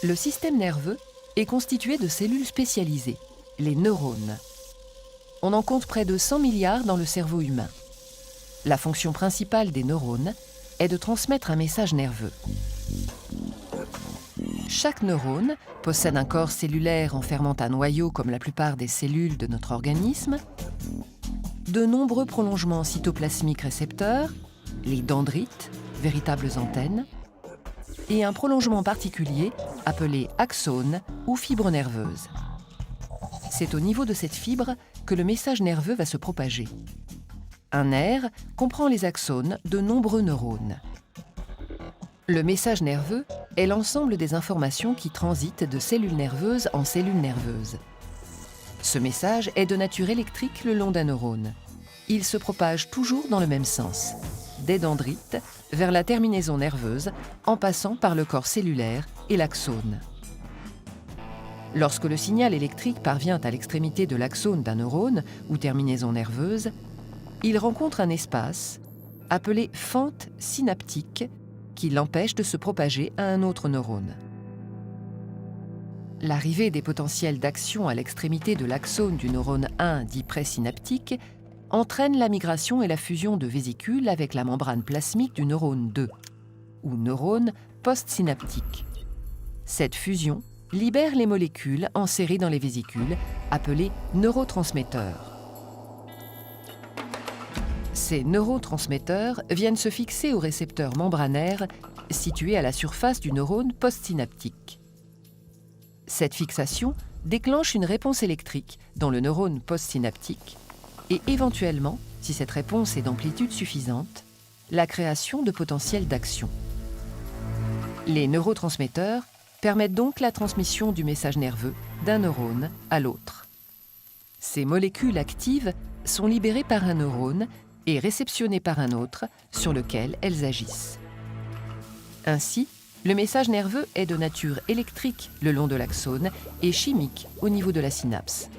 Le système nerveux est constitué de cellules spécialisées, les neurones. On en compte près de 100 milliards dans le cerveau humain. La fonction principale des neurones est de transmettre un message nerveux. Chaque neurone possède un corps cellulaire enfermant un noyau comme la plupart des cellules de notre organisme, de nombreux prolongements cytoplasmiques récepteurs, les dendrites, véritables antennes, et un prolongement particulier appelé axone ou fibre nerveuse. C'est au niveau de cette fibre que le message nerveux va se propager. Un nerf comprend les axones de nombreux neurones. Le message nerveux est l'ensemble des informations qui transitent de cellules nerveuses en cellules nerveuses. Ce message est de nature électrique le long d'un neurone. Il se propage toujours dans le même sens, des dendrites vers la terminaison nerveuse en passant par le corps cellulaire et l'axone. Lorsque le signal électrique parvient à l'extrémité de l'axone d'un neurone ou terminaison nerveuse, il rencontre un espace appelé fente synaptique qui l'empêche de se propager à un autre neurone. L'arrivée des potentiels d'action à l'extrémité de l'axone du neurone 1 dit présynaptique entraîne la migration et la fusion de vésicules avec la membrane plasmique du neurone 2, ou neurone postsynaptique. Cette fusion libère les molécules enserrées dans les vésicules, appelées neurotransmetteurs. Ces neurotransmetteurs viennent se fixer aux récepteurs membranaires situés à la surface du neurone postsynaptique. Cette fixation déclenche une réponse électrique dans le neurone postsynaptique et éventuellement, si cette réponse est d'amplitude suffisante, la création de potentiels d'action. Les neurotransmetteurs permettent donc la transmission du message nerveux d'un neurone à l'autre. Ces molécules actives sont libérées par un neurone et réceptionnées par un autre sur lequel elles agissent. Ainsi, le message nerveux est de nature électrique le long de l'axone et chimique au niveau de la synapse.